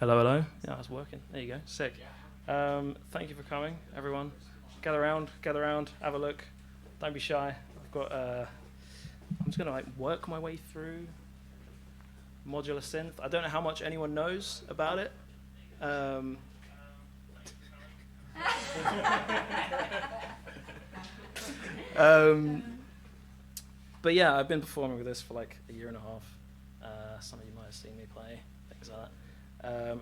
Hello, hello. Yeah, that's working. There you go. Sick. Thank you for coming, everyone. Gather around, have a look. Don't be shy. I've got. I'm just gonna work my way through Modular Synth. I don't know how much anyone knows about it. But yeah, I've been performing with this for like a year and a half. Some of you might have seen me play, things like that.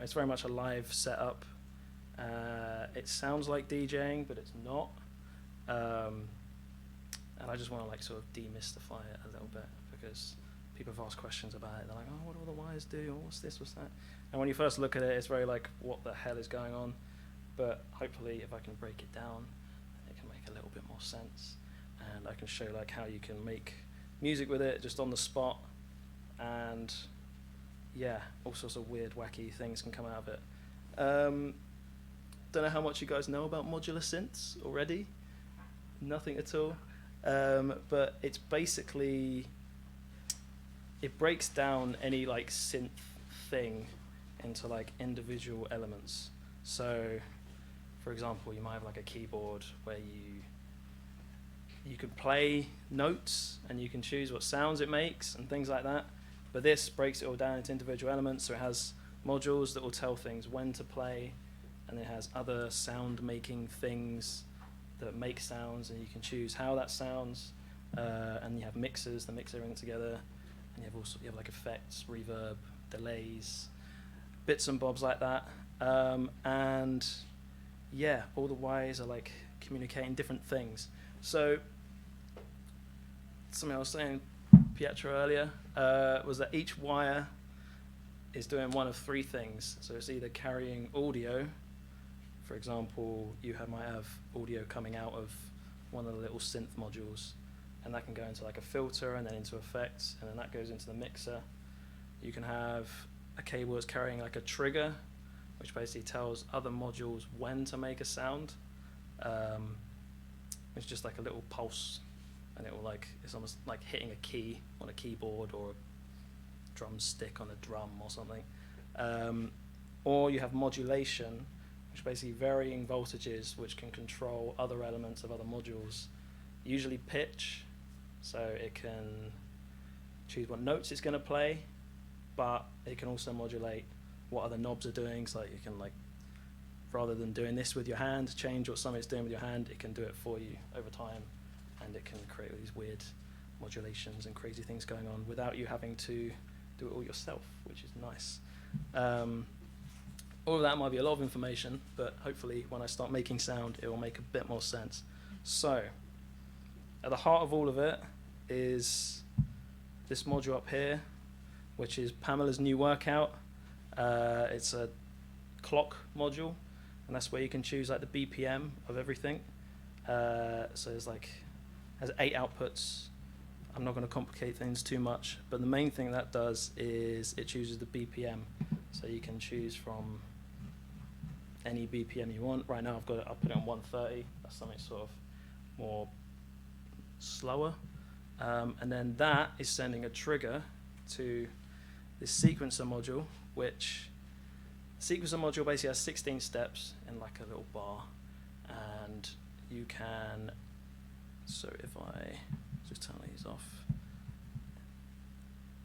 It's very much a live setup. It sounds like DJing, but it's not. And I just want to like sort of demystify it a little bit because people have asked questions about it. They're like, oh, what do all the wires do? Or what's this, what's that? And when you first look at it, it's very like, what the hell is going on? But hopefully if I can break it down, it can make a little bit more sense. And I can show like how you can make music with it just on the spot. And yeah, all sorts of weird, wacky things can come out of it. Don't know how much you guys know about modular synths already. Nothing at all. But it's basically, it breaks down any like synth thing into like individual elements. So, for example, you might have like a keyboard where you can play notes and you can choose what sounds it makes and things like that. But this breaks it all down into individual elements, so it has modules that will tell things when to play, and it has other sound-making things that make sounds, and you can choose how that sounds. And you have mixers that mix everything together, and you have like effects, reverb, delays, bits and bobs like that. And yeah, all the wires are like communicating different things. So something I was saying, Pietro, earlier, was that each wire is doing one of three things. So it's either carrying audio. For example, might have audio coming out of one of the little synth modules, and that can go into like a filter and then into effects, and then that goes into the mixer. You can have a cable that's carrying like a trigger, which basically tells other modules when to make a sound. It's just like a little pulse, and it will it's almost like hitting a key on a keyboard or a drumstick on a drum or something. Or you have modulation, which basically varying voltages which can control other elements of other modules, usually pitch, so it can choose what notes it's going to play, but it can also modulate what other knobs are doing, so you can rather than doing this with your hand, change what something's doing with your hand, it can do it for you over time, and it can create all these weird modulations and crazy things going on without you having to do it all yourself, which is nice. All of that might be a lot of information, but hopefully when I start making sound, it will make a bit more sense. So, at the heart of all of it is this module up here, which is Pamela's new workout. It's a clock module, and that's where you can choose like the BPM of everything. So has 8 outputs. I'm not going to complicate things too much, but the main thing that does is it chooses the BPM. So you can choose from any BPM you want. Right now I'll put it on 130. That's something sort of more slower. And then that is sending a trigger to this sequencer module, which sequencer module basically has 16 steps in like a little bar, and you can, so if I just turn these off,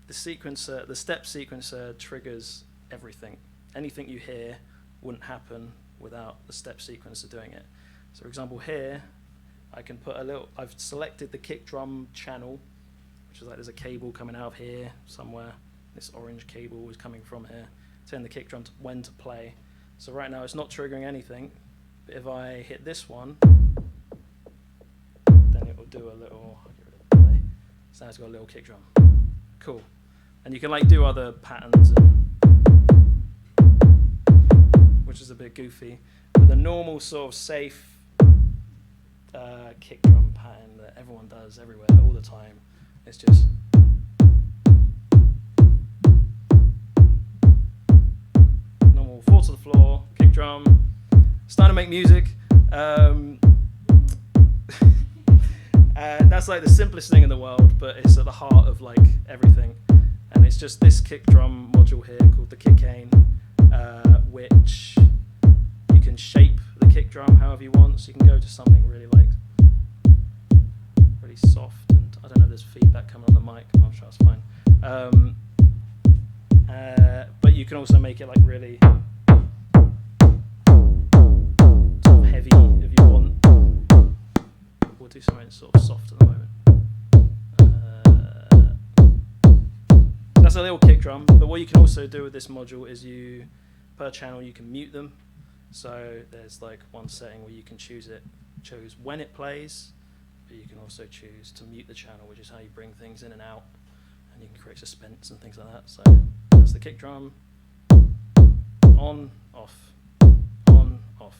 the step sequencer triggers everything. Anything you hear wouldn't happen without the step sequencer doing it. So for example here, I can put I've selected the kick drum channel, which is like there's a cable coming out of here somewhere. This orange cable is coming from here, telling the kick drum when to play. So right now it's not triggering anything, but if I hit this one, then it will do a little, I'll get rid of the play. So now it's got a little kick drum. Cool. And you can do other patterns, which is a bit goofy. But the normal sort of safe kick drum pattern that everyone does everywhere all the time, it's just normal, fall to the floor, kick drum, starting to make music. That's like the simplest thing in the world, but it's at the heart of everything. And it's just this kick drum module here called the kick cane. which you can shape the kick drum however you want. So you can go to something really soft, and I don't know if there's feedback coming on the mic. I'm sure it's fine. But you can also make it like really sort of heavy if you want. We'll do something sort of soft at the moment. That's a little kick drum, but what you can also do with this module is per channel you can mute them. So there's like one setting where you can choose when it plays, but you can also choose to mute the channel, which is how you bring things in and out, and you can create suspense and things like that. So that's the kick drum. On, off, on, off.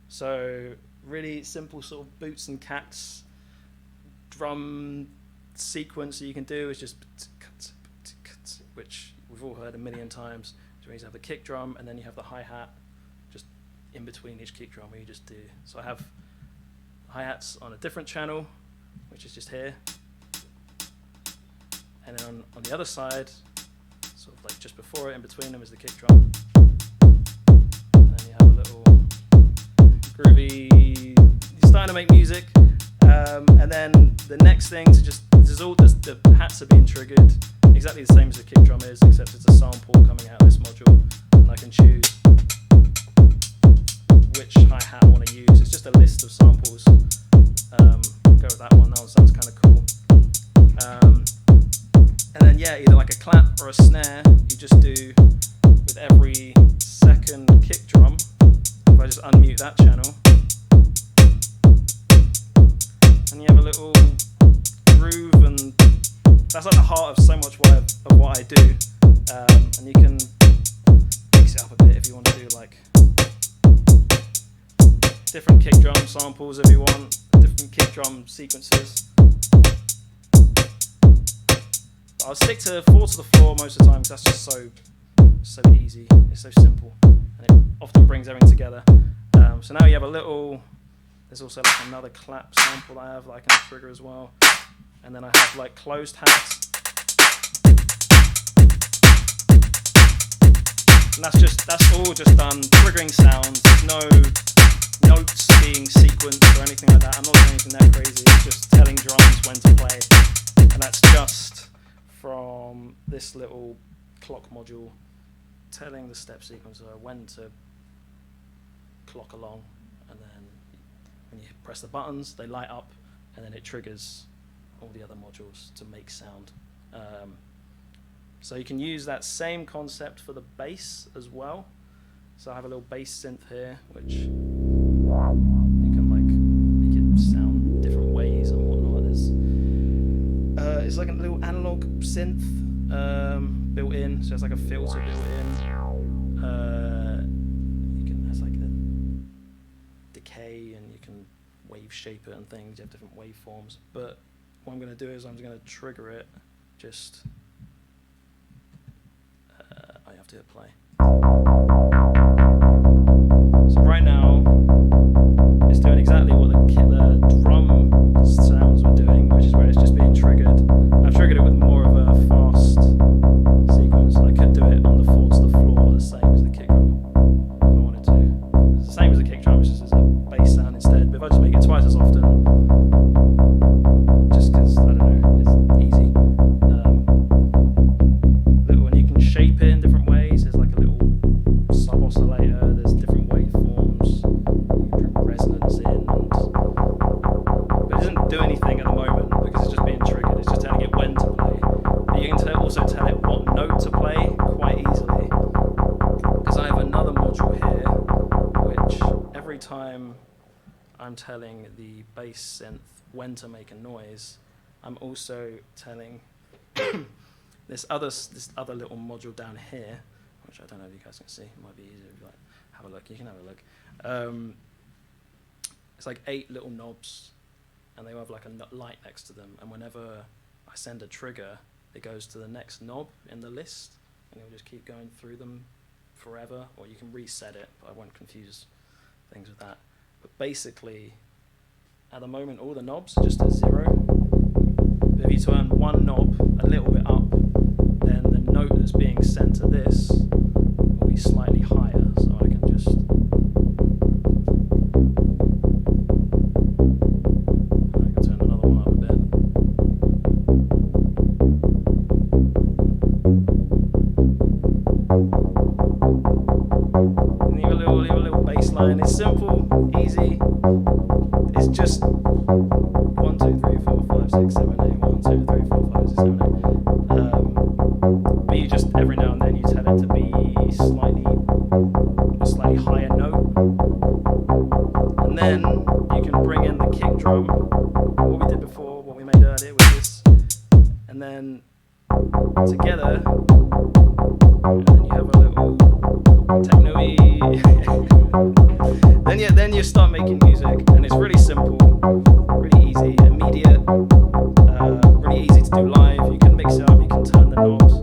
So really simple sort of boots and cats drum sequence that you can do is just, which we've all heard a million times. So you have the kick drum and then you have the hi-hat just in between each kick drum where you just do. So I have hi-hats on a different channel, which is just here. And then on the other side, sort of like just before it, in between them is the kick drum. And then you have a little groovy, you're starting to make music. And then the next thing to just, the hats are being triggered exactly the same as the kick drum is, except it's a sample coming out of this module. And I can choose which hi-hat I want to use. It's just a list of samples. Go with that one sounds kind of cool. And then either like a clap or a snare, you just do with every second kick drum. If I just unmute that channel, and you have a little groove, and that's like the heart of so much of what I do. And you can mix it up a bit if you want to do like different kick drum samples if you want, different kick drum sequences. But I'll stick to 4 to the floor most of the time because that's just so easy, it's so simple, and it often brings everything together. So now you have there's also like another clap sample that I have that I can trigger as well. And then I have like closed hats. And that's all just done triggering sounds. There's no notes being sequenced or anything like that. I'm not doing anything that crazy. It's just telling drums when to play. And that's just from this little clock module telling the step sequencer when to clock along. And then when you press the buttons, they light up, and then it triggers all the other modules to make sound. So you can use that same concept for the bass as well. So I have a little bass synth here, which you can like make it sound different ways and whatnot. It's like a little analog synth built in, so it's like a filter built in. There's like a decay, and you can wave shape it and things. You have different waveforms, but what I'm going to do is I'm just going to trigger it. Just I have to hit play. So right now it's doing exactly what the drum sounds were doing, which is where it's just being triggered. I've triggered it with more of a fast sequence. I could do it on the 4 to the floor, the same as the kick drum if I wanted to. It's the same as the kick drum, it's just as a bass sound instead. But if I just make it twice as often, just because, I don't know, it's easy. And you can shape it in different ways. There's like a little sub-oscillator, there's different waveforms, you can bring resonance in, but it doesn't do anything at the moment because it's just being triggered. It's just telling it when to play. But you can also tell it what note to play quite easily, because I have another module here which every time I'm telling the bass synth when to make a noise, I'm also telling this other little module down here, which I don't know if you guys can see. It might be easier if you like have a look. You can have a look. It's like 8 little knobs, and they have like a light next to them. And whenever I send a trigger, it goes to the next knob in the list, and it'll just keep going through them forever. Or you can reset it, but I won't confuse things with that. But basically, at the moment, all the knobs are just at 0. But if you turn one knob a little bit up, then the note that's being sent to this will be slightly And you have a little bass line. It's simple, easy. It's just 1, 2, 3, 4, 5, 6, 7, 8. 1, 2, 3, 4, 5, 6, 7, 8. But you just every now and then you tell it to be a slightly higher note, and then you can bring in the kick drum. What we did before, what we made earlier was this, and then together, and then you have a little techno-y. then you start making music, and it's really simple, really easy, immediate, really easy to do live. You can mix it up, you can turn the knobs. If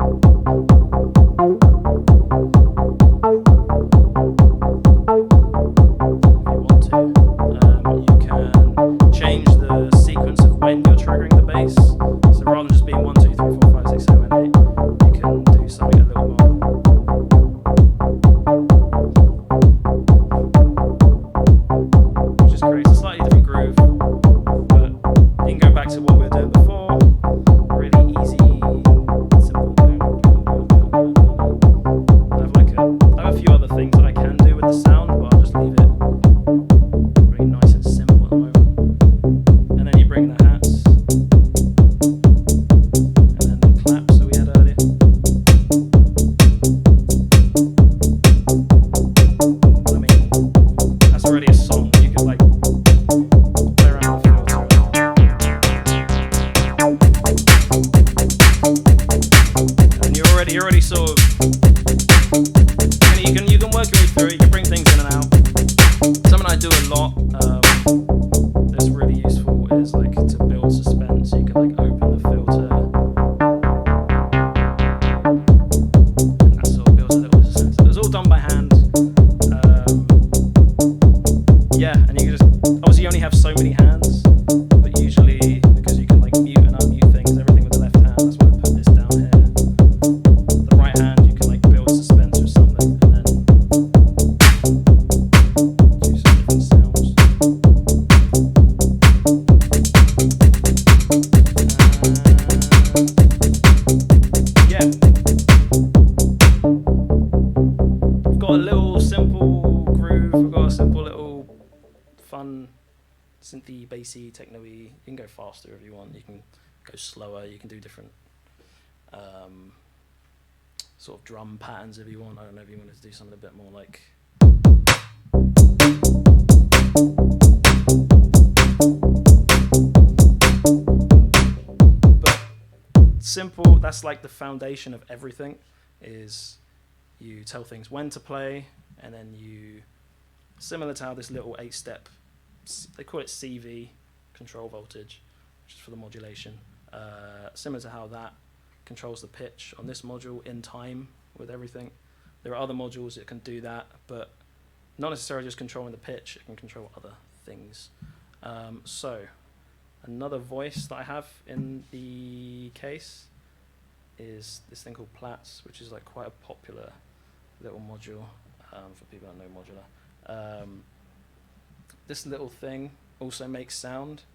you want to, you can change the sequence of when you're triggering the bass. So rather than just being 1, 2, 3, 4, 5, 6, 7, 8, you can do something a little more. Which just creates a slightly different groove, but you can go back to what we were doing before. Really easy, simple. I have a few other things that I can do with the sound, but I'll just leave it really nice and simple at the moment. And then you bring the hats, and then the claps that we had earlier. I mean, that's already a song. You could like play around with the filter. And you're already sort of. You can work your way through it. You can bring things in and out. Something I do a lot that's really useful is like to build suspense. You can like open the filter, and that sort of builds a little bit of suspense. It was all done by hand. Yeah, and you can just obviously you only have so many hands, but usually because you can like mute and unmute things, everything with the left hand. That's why I put this down here. The right hand, you can like build suspense or something, and then do some different sounds. Yeah, we've got a little simple groove. We've got a simple little fun synthy, bassy, techno-y. You can go faster if you want. You can go slower. You can do different sort of drum patterns if you want. I don't know if you wanted to do something a bit more like. But simple, that's like the foundation of everything, is you tell things when to play, and then you, similar to how this little 8-step, they call it CV, control voltage, which is for the modulation, similar to how that controls the pitch on this module in time with everything. There are other modules that can do that, but not necessarily just controlling the pitch, it can control other things. So another voice that I have in the case is this thing called Platts, which is like quite a popular little module for people that know Modular. This little thing also makes sound,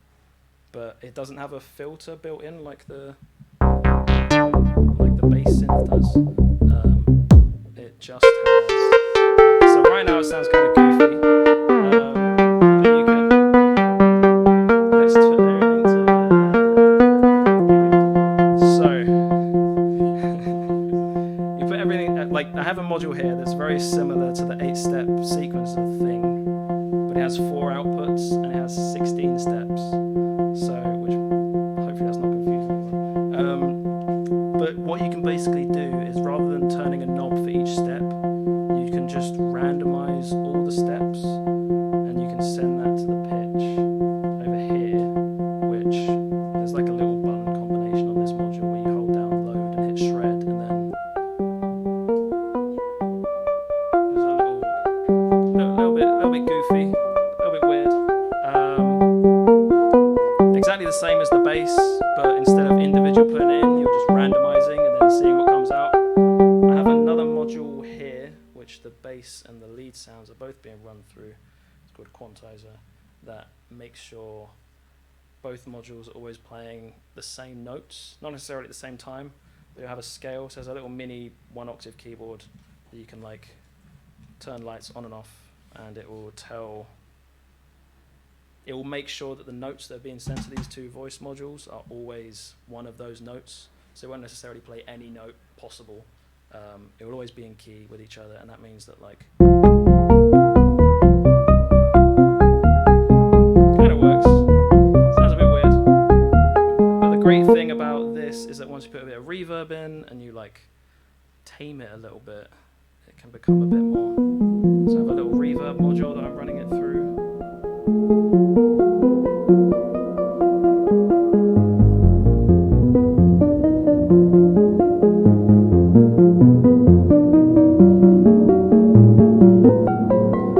but it doesn't have a filter built in like the bass synth does. It just has. So right now it sounds kind of goofy, but you can. Let's put everything to. So you put everything. Like I have a module here that's very similar to the 8-step sequence of thing, but it has 4 outputs and it has 16 steps. So which hopefully that's not confusing. But what you can basically do is rather than turning a knob for each step, you can just randomize all the steps and you can send that to the pitch over here, which there's like a little button combination on this module where you hold down load and hit shred, and then there's a little bit goofy, a little bit weird. Exactly the same as the bass, but instead of individual putting it in, you're just randomizing and then seeing what comes out. I have another module here, which the bass and the lead sounds are both being run through. It's called Quantizer, that makes sure both modules are always playing the same notes, not necessarily at the same time, They have a scale, so there's a little mini 1-octave keyboard that you can like turn lights on and off, and it will make sure that the notes that are being sent to these two voice modules are always one of those notes. So it won't necessarily play any note possible. It will always be in key with each other, and that means that like kind of works. Sounds a bit weird, but the great thing about this is that once you put a bit of reverb in and you like tame it a little bit, it can become a bit more. So I have a little reverb module that I'm running it through.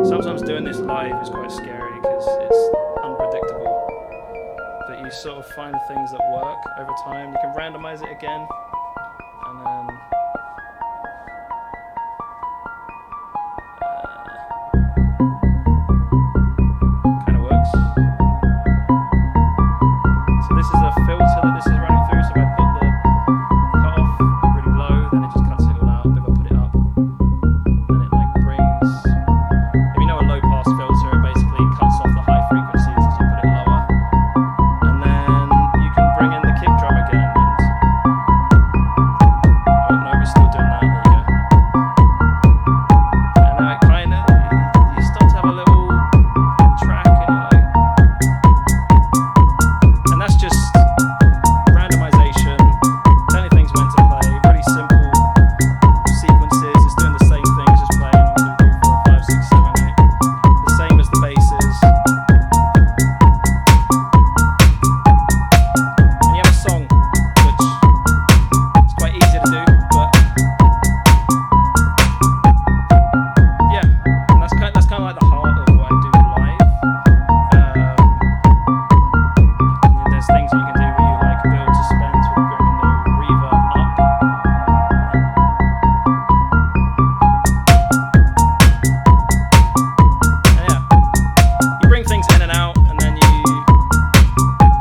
Sometimes doing this live is quite scary because it's unpredictable, but you sort of find things that work over time. You can randomize it again, and then kind of works. So this is a filter that this is running through, so if I put the cutoff really low, then it just cuts it all out. But if I put it up, then it like brings, if you know a low pass filter, it basically cuts off the high frequencies as you put it lower. And then you can bring in the kick drum again, and oh no, we're still doing that, there you go. And then it kind of, you start to have a little track, and you're like, and that's just randomization, telling things when to play, really simple sequences. It's doing the same thing, it's just playing 1, 2, 3, 4, 5, 6, 7, 8, the same as the basses. And you have a song, which is quite easy to do, but yeah, and that's kind of like the heart of what I do live. There's things that you can do where you like build suspense with bringing the reverb up. And yeah, you bring things in and out, and then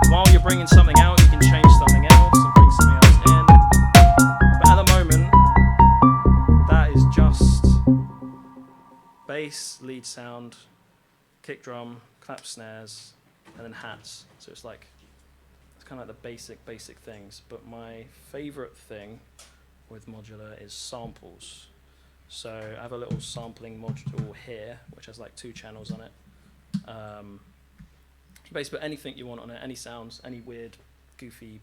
while you're bringing something out, you can change something else and bring something else in. But at the moment, that is just bass, lead sound, kick drum, clap snares, and then hats. So it's kind of like the basic things. But my favorite thing with Modular is samples. So I have a little sampling module here, which has like 2 channels on it. You basically put anything you want on it, any sounds, any weird, goofy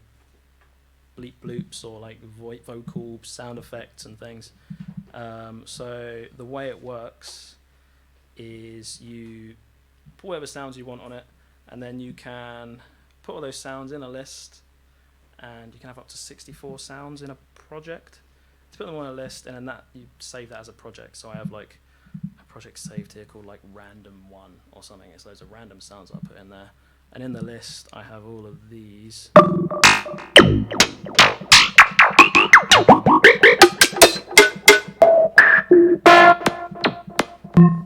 bleep bloops or like vocal sound effects and things. So the way it works is you put whatever sounds you want on it, and then you can put all those sounds in a list, and you can have up to 64 sounds in a project. To put them on a list, and then that you save that as a project. So I have like a project saved here called like Random 1 or something. It's loads of random sounds I put in there, and in the list I have all of these.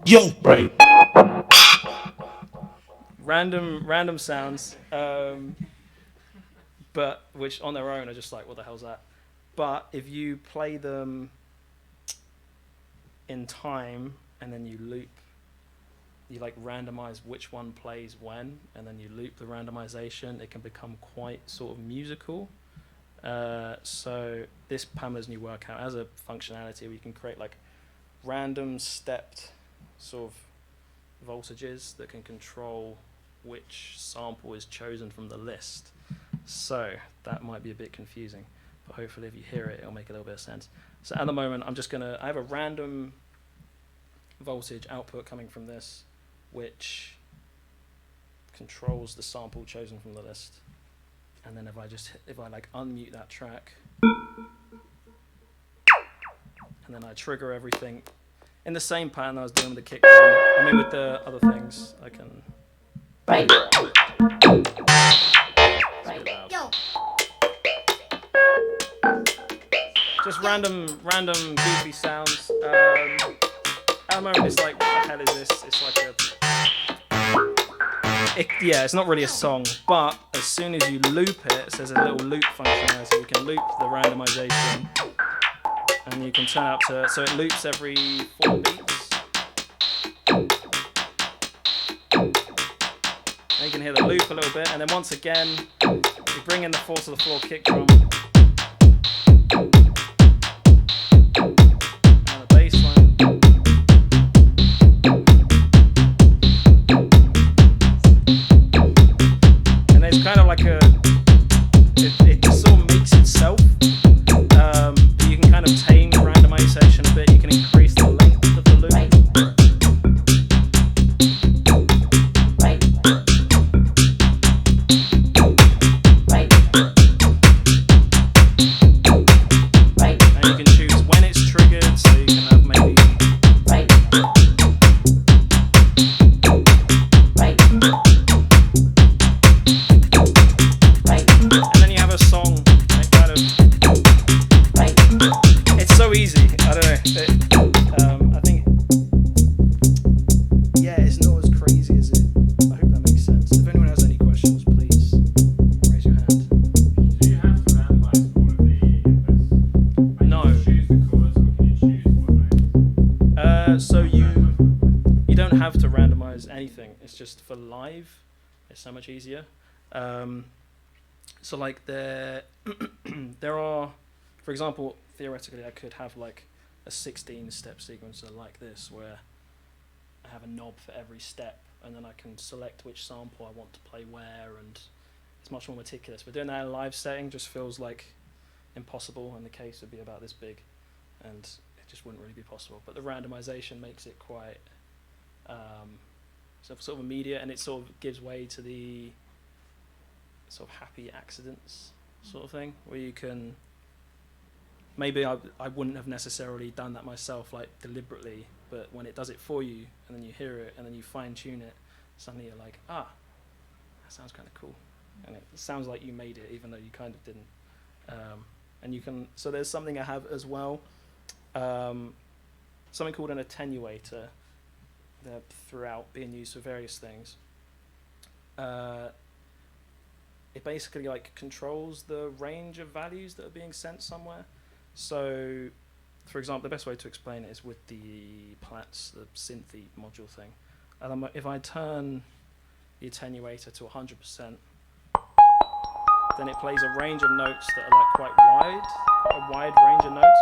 Yo, right. Random sounds, but which on their own are just like, what the hell's that? But if you play them in time and then you loop, you like randomize which one plays when, and then you loop the randomization, it can become quite sort of musical. So this Pamela's new workout has a functionality where you can create like random stepped sort of voltages that can control which sample is chosen from the list. So that might be a bit confusing, but hopefully if you hear it, it'll make a little bit of sense. So at the moment, I have a random voltage output coming from this, which controls the sample chosen from the list. And then if I like unmute that track, and then I trigger everything in the same pattern I was doing with the kick drum. I mean, with the other things, I can. Right. Yo. Just random goofy sounds. At the moment, it's like, what the hell is this? It's like it's not really a song, but as soon as you loop it, there's a little loop functionality. You can loop the randomization, and you can turn out to, so it loops every 4 beats. And you can hear the loop a little bit, and then once again, you bring in the 4 to the floor kick drum. And the bass line. And it's kind of like it just sort of makes itself. You can kind of tame the randomization a bit. You can increase the length of the loop. And you can choose when it's triggered, so you can have maybe and then you have a song, and it kind of, it's so easy. I don't know. I think, yeah, it's not as crazy as it. I hope that makes sense. If anyone has any questions, please raise your hand. Do you have to randomize all of the inputs? Like, No. you choose the chords, or can you choose what notes? So you don't have to randomize anything. It's just for live. It's so much easier. So like there are, for example, theoretically I could have like a 16-step sequencer like this, where I have a knob for every step, and then I can select which sample I want to play where, and it's much more meticulous. But doing that in a live setting just feels like impossible, and the case would be about this big, and it just wouldn't really be possible. But the randomization makes it quite sort of immediate, and it sort of gives way to the sort of happy accidents sort of thing, where you can, maybe I wouldn't have necessarily done that myself, like deliberately, but when it does it for you, and then you hear it, and then you fine tune it, suddenly you're like, that sounds kind of cool, and it sounds like you made it, even though you kind of didn't. And you can, so there's something I have as well, something called an attenuator, that throughout being used for various things. It basically like controls the range of values that are being sent somewhere. So, for example, the best way to explain it is with the Platts, the synthy module thing. And if I turn the attenuator to 100%, then it plays a range of notes that are like quite wide range of notes.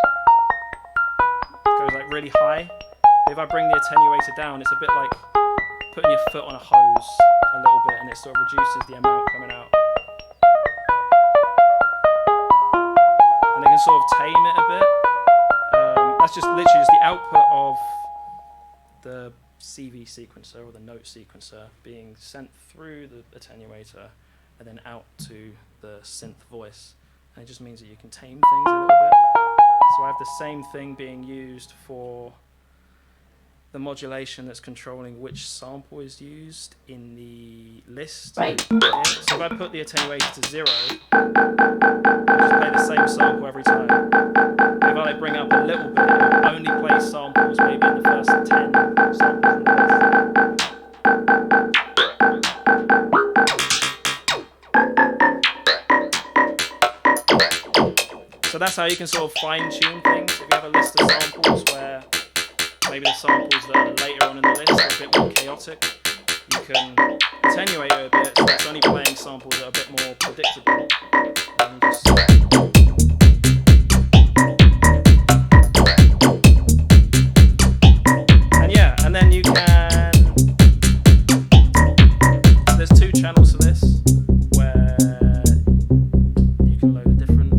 It goes like really high. But if I bring the attenuator down, it's a bit like putting your foot on a hose a little bit, and it sort of reduces the amount coming out. And they can sort of tame it a bit. That's just literally just the output of the CV sequencer or the note sequencer being sent through the attenuator and then out to the synth voice. And it just means that you can tame things a little bit. So I have the same thing being used for the modulation that's controlling which sample is used in the list. Right. Yeah. So if I put the attenuator to 0, I just play the same sample every time. If I bring up a little bit, it only play samples maybe in the first 10 samples in the list. So that's how you can sort of fine tune things. If you have a list of samples where maybe the samples that are later on in the list are a bit more chaotic, you can attenuate it a bit so it's only playing samples that are a bit more predictable. And just and then you can, there's 2 channels to this where you can load different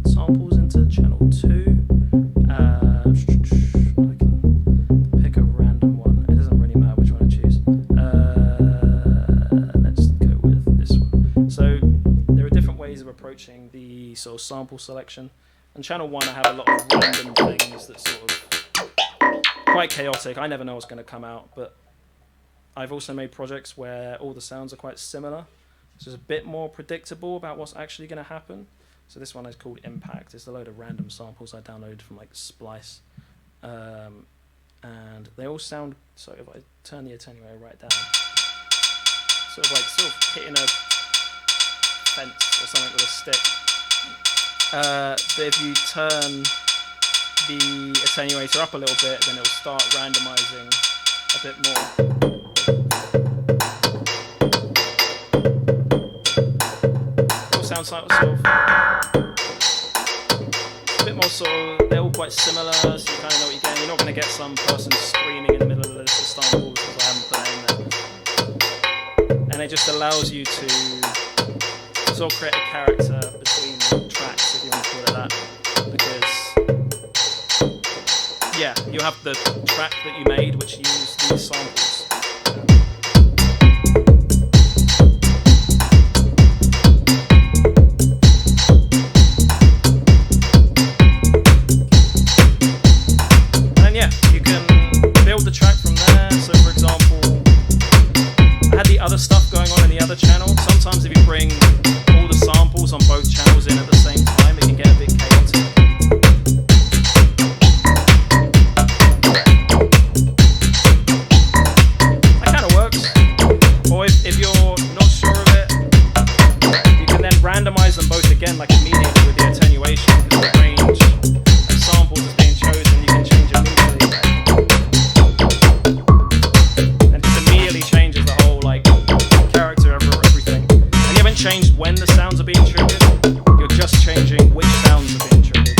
samples into channel 2. I can pick a random one. It doesn't really matter which one I choose. Let's go with this one. So there are different ways of approaching the sort of sample selection. On channel 1 I have a lot of random things that sort of quite chaotic. I never know what's going to come out, but I've also made projects where all the sounds are quite similar, so it's a bit more predictable about what's actually going to happen. So this one is called Impact. It's a load of random samples I downloaded from like Splice, and they all sound, so if I turn the attenuator right down, sort of hitting a fence or something with a stick. But if you turn the attenuator up a little bit, then it'll start randomizing a bit more. It all sounds like sort of a bit more sort of, they're all quite similar, so you kind of know what you're getting. You're not going to get some person screaming in the middle of the list of samples, because I haven't put that in there. And it just allows you to sort of create a character between tracks, if you want to call it that, because yeah, you have the track that you made which used these samples. And then yeah, you can build the track from there. So for example, I had the other stuff going on in the other channel. Sometimes if you bring all the samples on both channels in at the same time, it can get a bit chaotic. That kind of works. Or if you're not sure of it, you can then randomize them both again, like immediately with the attenuation, because the range of samples is being chosen, you can change immediately. And it just immediately changes the whole like character of everything. And you haven't changed when the sounds are being triggered, you're just changing which sounds are being triggered.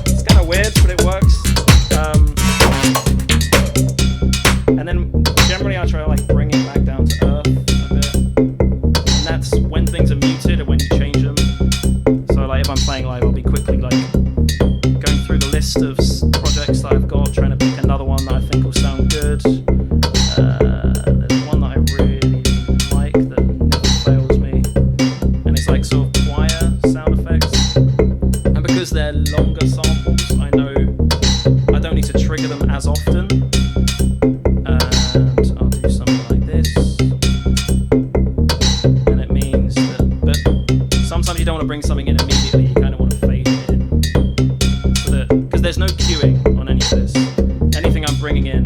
It's kind of weird, but it works. And then generally I try to like bring it back down to earth a bit. And that's when things are muted and when you change them. So like if I'm playing live, I'll be quickly like going through the list of projects that I've got, trying to pick another one that I think will sound good. There's one that I really like that never fails me, and it's like sort of choir sound effects. And because they're longer samples, I know I don't need to trigger them as often. And I'll do something like this. And it means that, but sometimes you don't want to bring something in immediately, you kind of want to fade it in. So that, because there's no queuing on any of this. Anything I'm bringing in,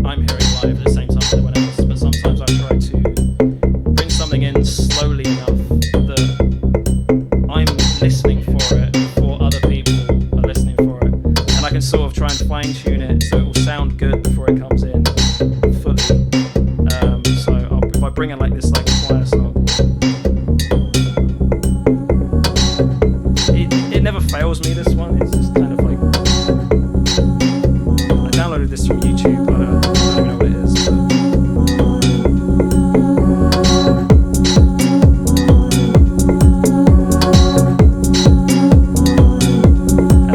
I'm hearing live at the same time as everyone else. But sometimes I try to bring something in slowly enough that I'm listening for it before other people are listening for it. And I can sort of try and fine tune it so it will sound good before it comes in fully. So if I bring in like this like choir sample, it never fails me, this one. It's just kind of like, I downloaded this from YouTube, I don't even know what it is.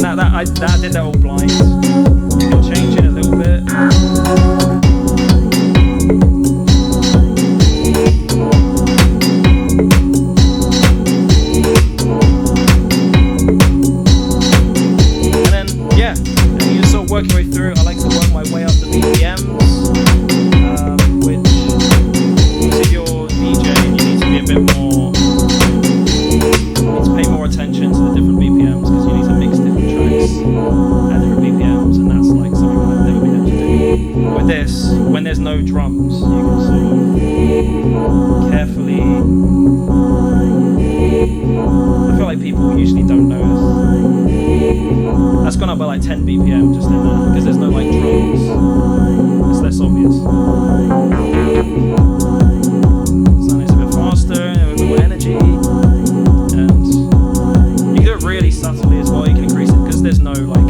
And I did that all blind. You can change it a little bit. And then, yeah, and you just sort of work your way through. I like to work my way up the BPMs, which, if you're DJing, you need to be a bit more, you need to pay more attention to the different BPMs, because you need to mix different tracks at different BPMs, and that's like something that I've never been able to do. With this, when there's no drums, you can sort of carefully, I feel like people usually don't notice. That's gone up by like 10 BPM just in there, because there's no like drums. It's less obvious. Something's a bit faster and with more energy. And you can do it really subtly as well. You can increase it because there's no like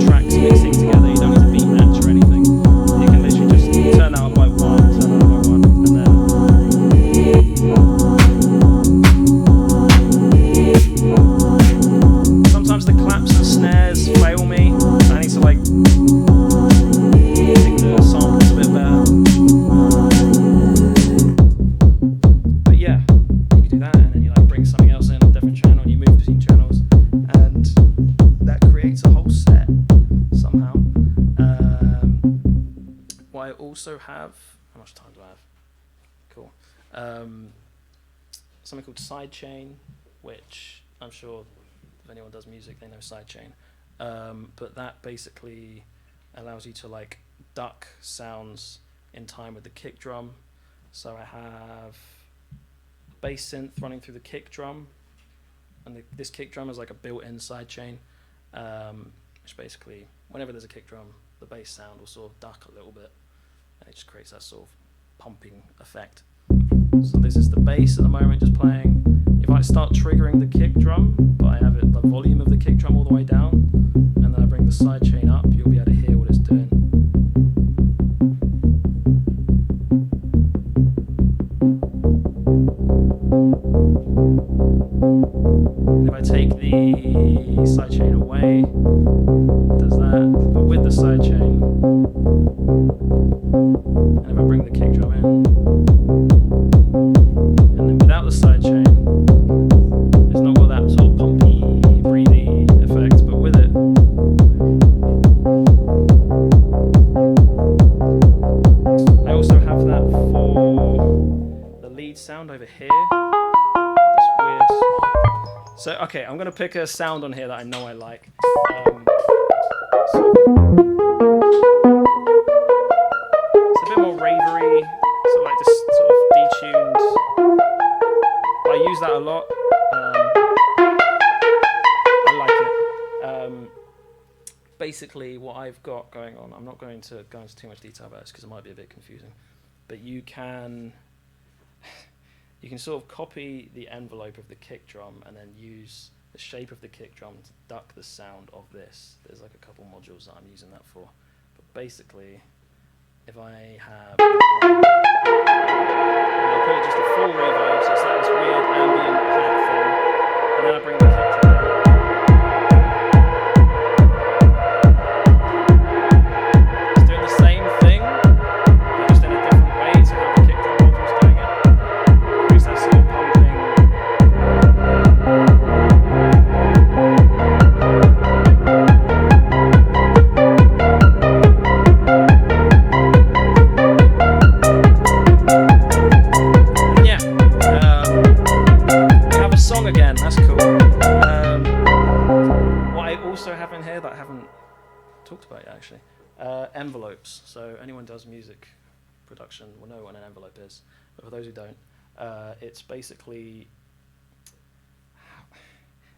tracks mixing together. You don't need to beat match or anything. You can literally just turn that up by one, turn that up by one, and then sometimes the claps and snares fail me. I need to like pick the samples a bit better. But yeah, you can do that, and then you like bring something else in a different channel, and you move between channels, and that creates a whole set somehow. What I also have, how much time do I have? Cool. Something called sidechain, which I'm sure if anyone does music, they know sidechain. but that basically allows you to like duck sounds in time with the kick drum. So I have bass synth running through the kick drum, and this kick drum is like a built-in sidechain, which basically, whenever there's a kick drum, the bass sound will sort of duck a little bit, and it just creates that sort of pumping effect. So this is the bass at the moment just playing. If I start triggering the kick drum, but I have the volume of the kick drum all the way down, and then I bring the sidechain up, you'll be able to hear what it's doing. And if I take the sidechain away, it does that, but with the sidechain, and if I bring the kick drum in, and then without the sidechain, it's not got that sort of pumpy, breathy effect, but with it, I also have that for the lead sound over here. This weird. So okay, I'm gonna pick a sound on here that I know I like. It's a bit more ravery, sort of like this sort of detuned. I use that a lot. I like it. Basically, what I've got going on, I'm not going to go into too much detail about this because it might be a bit confusing, but you can sort of copy the envelope of the kick drum and then use the shape of the kick drum to duck the sound of this. There's like a couple modules that I'm using that for, but basically, if I have, I'll put it just a full reverb, so it's like this weird ambient pad thing, and then I bring the kick drum down. It's doing the same thing, but just in a different way to how the kick drum module's doing it. It that sort of pumping. Again, that's cool. What I also have in here that I haven't talked about yet, actually, envelopes. So anyone who does music production will know what an envelope is. But for those who don't, it's basically,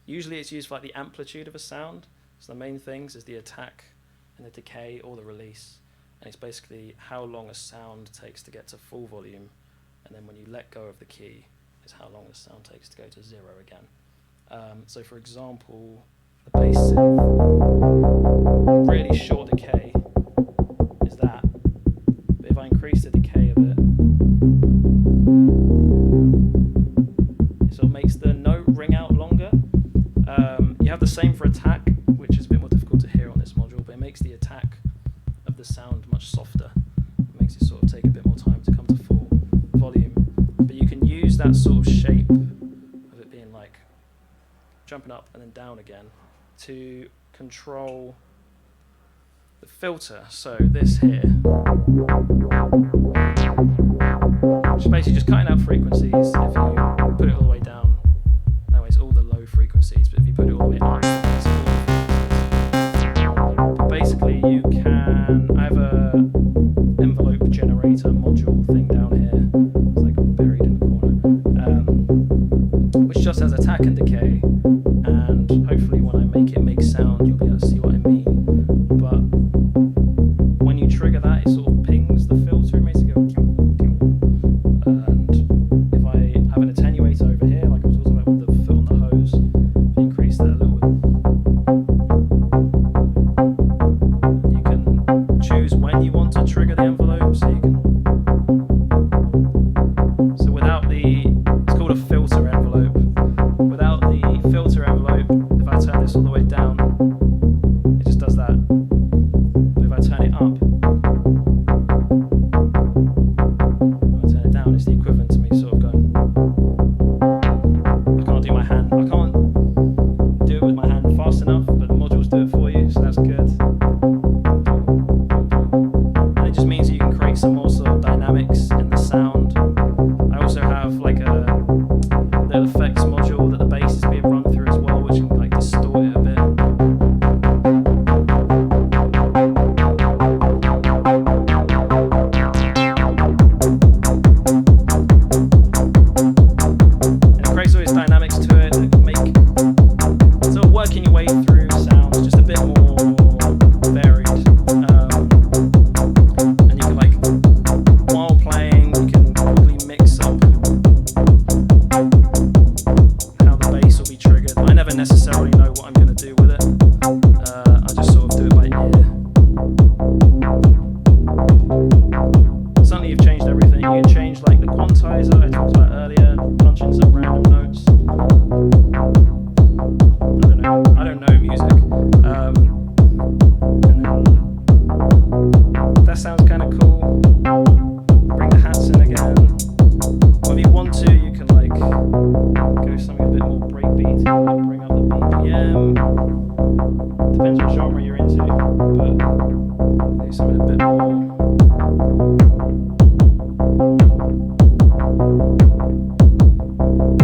usually it's used for like the amplitude of a sound. So the main things is the attack and the decay or the release. And it's basically how long a sound takes to get to full volume. And then when you let go of the key, is how long the sound takes to go to zero again. So for example, the bass synth, really short decay is that. But if I increase the decay of it, it sort of makes the note ring out longer. You have the same for attack, which is a bit more difficult to hear on this module, but it makes the attack of the sound much softer. It makes it sort of take a bit more time to come to full volume. But you can use that sort of shape of it being like jumping up and then down again to control the filter. So this here, which is basically just cutting out frequencies. If you put it all the way down, that way it's all the low frequencies, but if you put it all the way up, it's all the frequencies. But basically you can, I have a envelope generator module thing down here. It's like buried in the corner, which just has attack and decay, and hopefully when I make it make sound you'll be able to see what I mean. But when you trigger that, it sort of pings the filter, it makes it go pew, pew. And if I have an attenuator over here, like I was talking about with the foot on the hose, increase that a little bit. You can choose when you want to trigger the envelope, so you can. So without the, it's called a filter envelope. Without the filter envelope, if I turn this all the way down, something a bit more breakbeat, like bring up the BPM. Depends what genre you're into, but do something a bit more.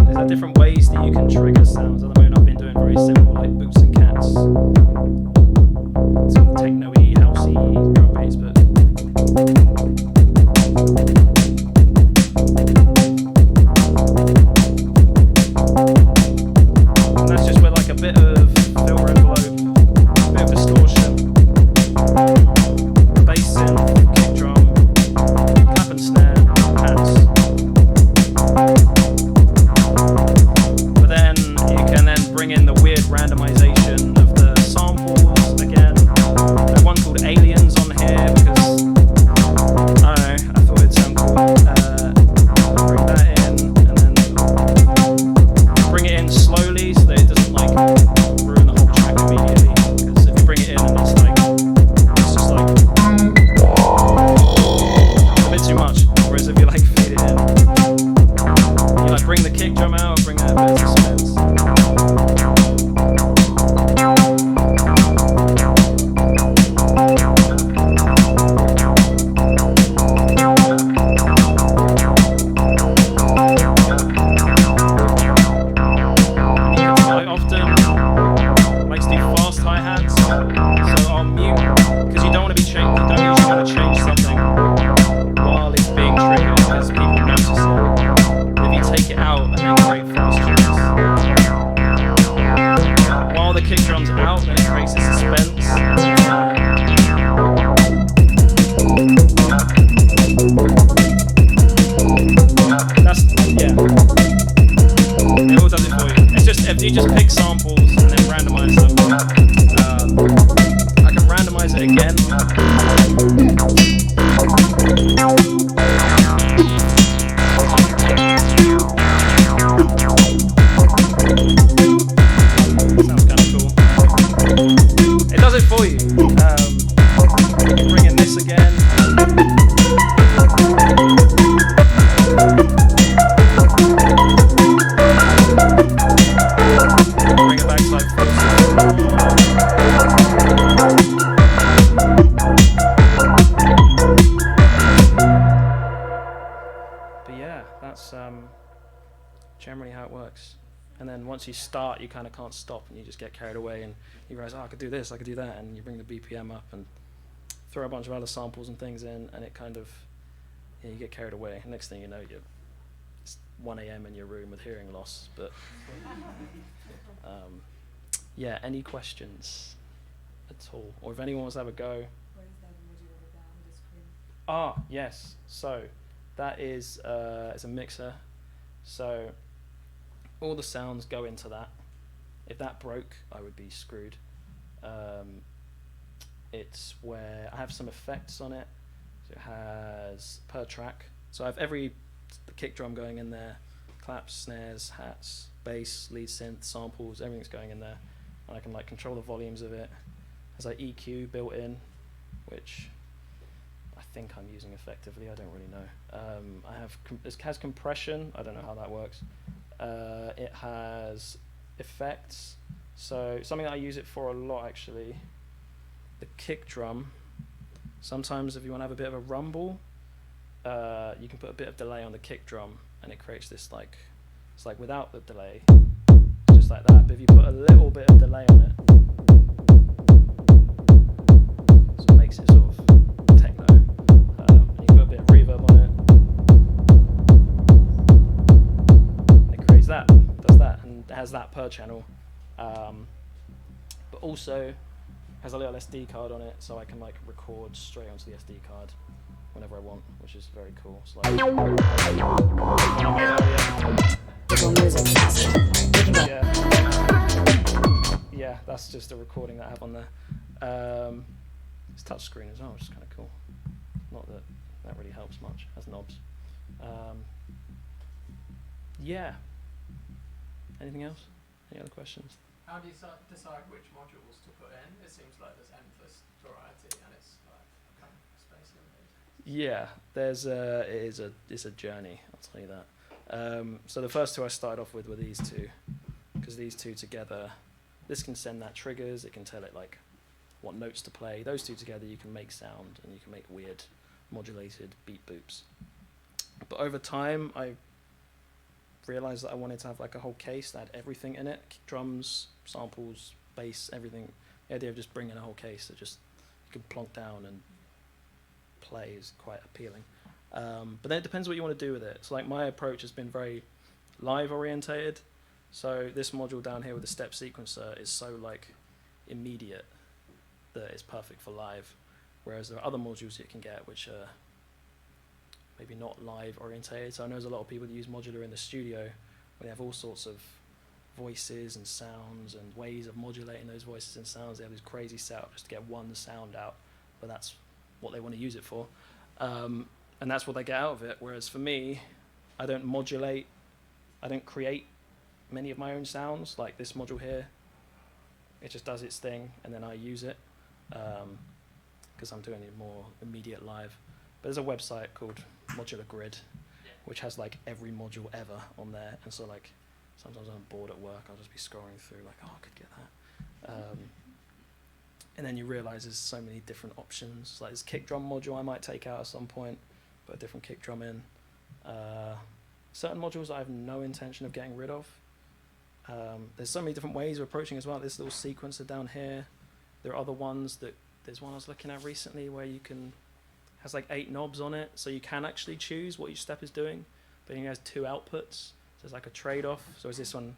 There's different ways that you can trigger sounds. At the moment, I've been doing very simple, like boots and cats, sort of techno-y, housey drum beats, but. And that's just with like a bit of filter envelope, a bit of distortion, bass synth, kick drum, clap and snare, hats. But then you can then bring in the weird randomization of the samples again. There's one called Aliens on here because I don't know, I thought it'd sound cool. Bring that in and then bring it in slowly so that it doesn't like ruin the whole track immediately. Because if you bring it in and it's just like a bit too much. Whereas if you like fade it in, you like bring the kick drum out, bring that bit of suspense. You just pick samples and then randomize them. I can randomize it again. Sounds kind of cool. It does it for you. You can bring in this again. Bring it back to like but yeah, that's generally how it works. And then once you start, you kind of can't stop, and you just get carried away, and you realize, oh, I could do this, I could do that, and you bring the BPM up and throw a bunch of other samples and things in, and it kind of, you get carried away. Next thing you know, it's 1 a.m. in your room with hearing loss. But yeah, any questions at all? Or if anyone wants to have a go. Where is that modular down the screen? Ah, yes. So that is it's a mixer. So all the sounds go into that. If that broke, I would be screwed. It's where I have some effects on it. So it has per track. So I have the kick drum going in there, claps, snares, hats, bass, lead synth, samples, everything's going in there. And I can like control the volumes of it. It has like EQ built in, which I think I'm using effectively. I don't really know. It has compression. I don't know how that works. It has effects. So something that I use it for a lot actually. The kick drum. Sometimes if you want to have a bit of a rumble, you can put a bit of delay on the kick drum, and it creates this like, it's like without the delay, just like that. But if you put a little bit of delay on it, so it makes it sort of techno. And you put a bit of reverb on it, and it creates that, does that, and it has that per channel. But also has a little SD card on it, so I can like record straight onto the SD card whenever I want, which is very cool. So like, yeah, that's just a recording that I have on there. It's touchscreen as well, which is kind of cool. Not that that really helps much, it has knobs. Yeah. Anything else? Any other questions? How do you decide which modules to put in? It seems like there's endless variety, and it's like kind of space limited. Yeah, it's a journey. I'll tell you that. So the first two I started off with were these two, because these two together, this can send that triggers, it can tell it like what notes to play. Those two together you can make sound and you can make weird modulated beat boops. But over time I realized that I wanted to have like a whole case that had everything in it, drums, samples, bass, everything. The idea of just bringing a whole case that just you can plonk down and play is quite appealing. But then it depends what you want to do with it. So like my approach has been very live orientated. So this module down here with the step sequencer is so like immediate that it's perfect for live. Whereas there are other modules you can get which are maybe not live orientated. So I know there's a lot of people that use modular in the studio where they have all sorts of voices and sounds and ways of modulating those voices and sounds. They have this crazy setup just to get one sound out, but that's what they want to use it for. And that's what they get out of it. Whereas for me, I don't modulate, I don't create many of my own sounds. Like this module here, it just does its thing and then I use it because I'm doing it more immediate live. But there's a website called Modular Grid, which has like every module ever on there. And so like sometimes I'm bored at work, I'll just be scrolling through like, oh, I could get that. And then you realize there's so many different options. Like this kick drum module I might take out at some point, put a different kick drum in. Certain modules I have no intention of getting rid of. There's so many different ways of approaching as well. This little sequencer down here. There are other ones that, there's one I was looking at recently where you can, has like 8 knobs on it, so you can actually choose what each step is doing, but it has 2 outputs, so it's like a trade-off. So is this one,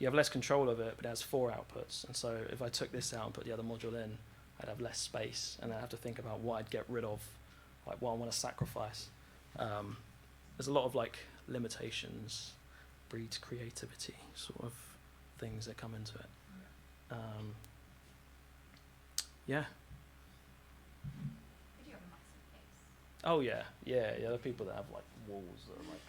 you have less control of it, but it has 4 outputs, and so if I took this out and put the other module in, I'd have less space, and I'd have to think about what I'd get rid of, like what I want to sacrifice. There's a lot of like limitations, breeds creativity sort of things that come into it. Yeah. Could you have a massive case? Oh yeah. There are people that have like walls that are like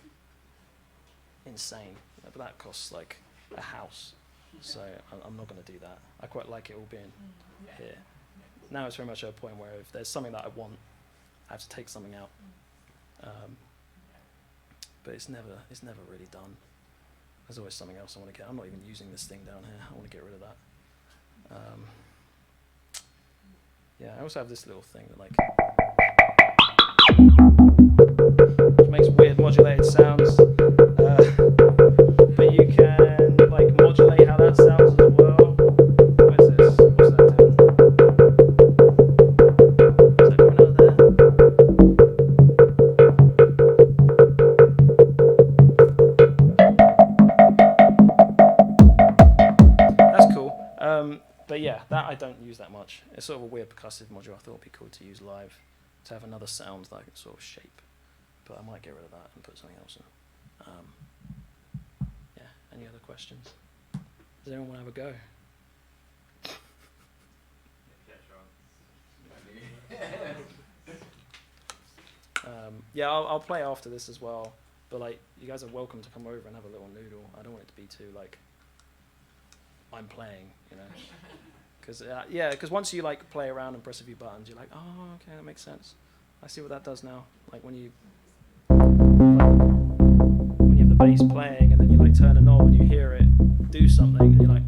insane, but that costs like a house. So I'm not going to do that. I quite like it all being here. Now it's very much at a point where if there's something that I want, I have to take something out. But it's never really done. There's always something else I want to get. I'm not even using this thing down here. I want to get rid of that. Yeah, I also have this little thing that like which makes weird modulated sounds. But you can like modulate how that sounds as well. What is this? What's that doing? Is that going out there? That's cool. But yeah, that I don't use that much. It's sort of a weird percussive module. I thought it'd be cool to use live, to have another sound that I can sort of shape. But I might get rid of that and put something else in. Yeah, any other questions? Does anyone want to have a go? Yeah, I'll play after this as well. But like, you guys are welcome to come over and have a little noodle. I don't want it to be too like, I'm playing, you know. Because once you like play around and press a few buttons, you're like, oh, okay, that makes sense. I see what that does now. Like when you have the bass playing and then you like turn a knob and you hear it do something, and you're like,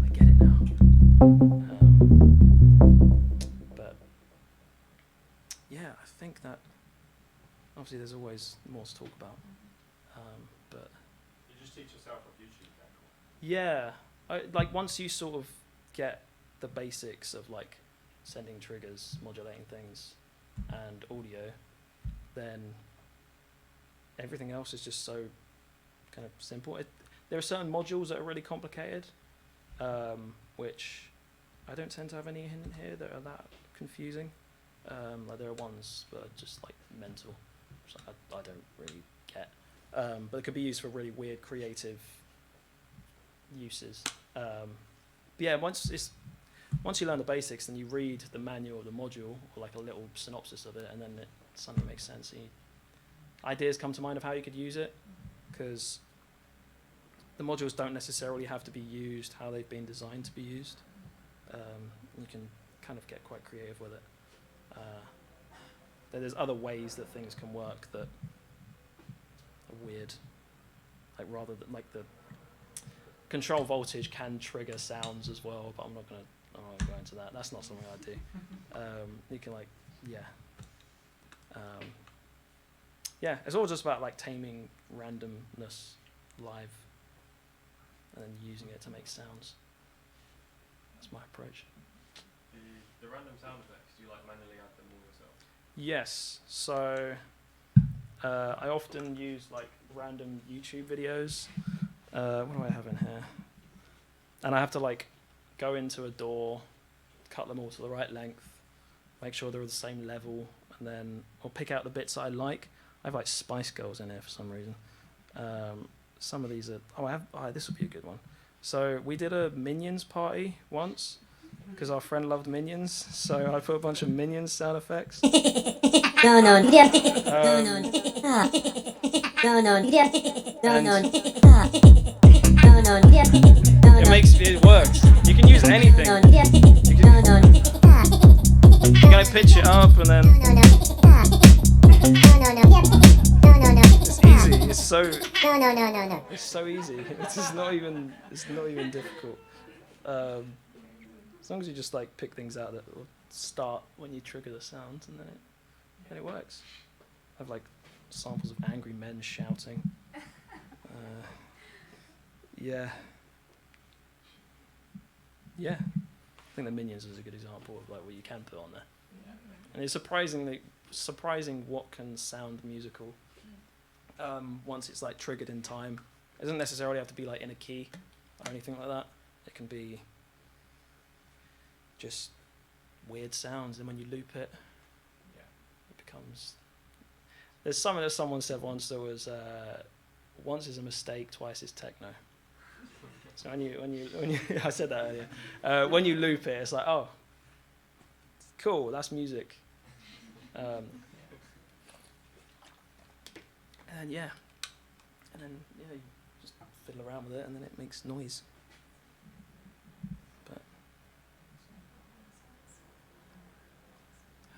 I get it now. But yeah, I think that obviously there's always more to talk about. But You just teach yourself off YouTube then? yeah, like once you sort of get the basics of like sending triggers, modulating things, and audio, then everything else is just so kind of simple. There are certain modules that are really complicated, which I don't tend to have any in here that are that confusing. Like there are ones that are just like mental, which I don't really get. But it could be used for really weird creative uses. But yeah, once you learn the basics, then you read the manual of the module or like a little synopsis of it, and then it suddenly makes sense. Ideas come to mind of how you could use it, because the modules don't necessarily have to be used how they've been designed to be used. You can kind of get quite creative with it. There's other ways that things can work that a weird, like rather than like the control voltage can trigger sounds as well, but I'm not gonna go into that. That's not something I do. You can like, yeah, it's all just about like taming randomness live and then using it to make sounds. That's my approach. The random sound effects, do you like manually add them all yourself? Yes, so I often use like random YouTube videos. What do I have in here? And I have to like go into a door, cut them all to the right length, make sure they're the same level, and then I'll pick out the bits that I like. I have like Spice Girls in here for some reason. Some of these are, this would be a good one. So we did a Minions party once because our friend loved Minions, so I put a bunch of Minions sound effects. It works. You can use anything. You can pitch it up and then it's easy. It's so easy. It's not even difficult. As long as you just like pick things out that will start when you trigger the sound, and then it works. I have like samples of angry men shouting. Yeah. I think the Minions is a good example of like what you can put on there. And it's surprising what can sound musical once it's like triggered in time. It doesn't necessarily have to be like in a key or anything like that. It can be just weird sounds, and when you loop it, it becomes. There's something that someone said once. There was once is a mistake, twice is techno. So when you I said that earlier. When you loop it, it's like, oh, cool, that's music. And you just fiddle around with it, and then it makes noise. But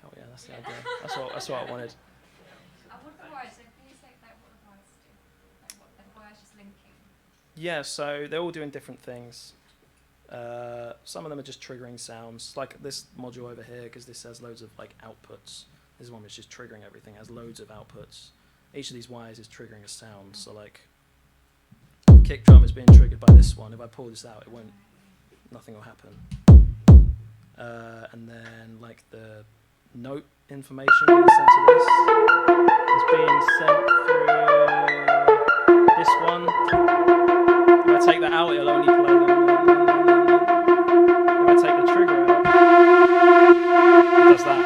hell yeah, that's the idea. That's what I wanted. What are the wires? So can you say like what the wires do? Like what the wires just linking? Yeah, so they're all doing different things. Some of them are just triggering sounds, like this module over here, because this has loads of like outputs. This one is just triggering everything, has loads of outputs. Each of these wires is triggering a sound. So like, the kick drum is being triggered by this one. If I pull this out, nothing will happen. And then like the note information being sent to this is being sent through this one. If I take that out, it'll only play them. If I take the trigger out, it does that.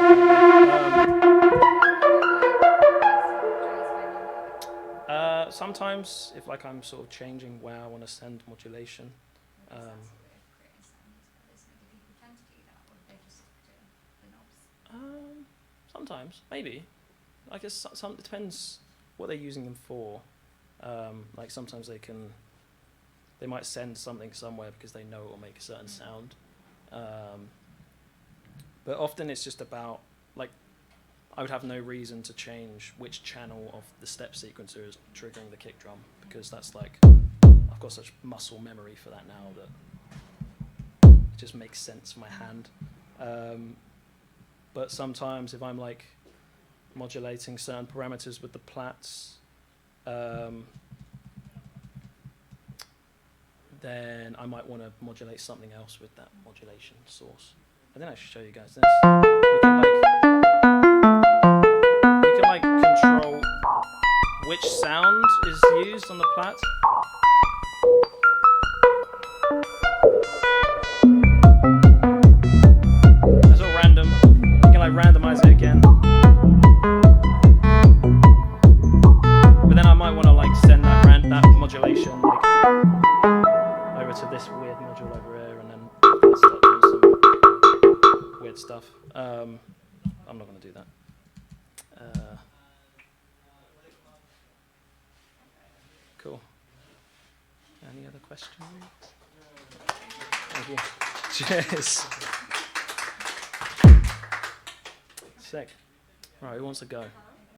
Sometimes, if like I'm sort of changing where I want to send modulation. Sometimes, maybe. I guess it depends what they're using them for. Like sometimes they might send something somewhere because they know it will make a certain sound. But often it's just about, like, I would have no reason to change which channel of the step sequencer is triggering the kick drum, because that's like, I've got such muscle memory for that now that it just makes sense for my hand. But sometimes if I'm like modulating certain parameters with the plats, then I might want to modulate something else with that modulation source. And then I should show you guys this. You can like control which sound is used on the plat. It's all random. You can like randomize it again. But then I might want to like send that modulation like over to this weird module over here, and then start doing some weird stuff. I'm not going to do that. Cool. Any other questions? Thank you. Cheers. Sick. Right, who wants to go?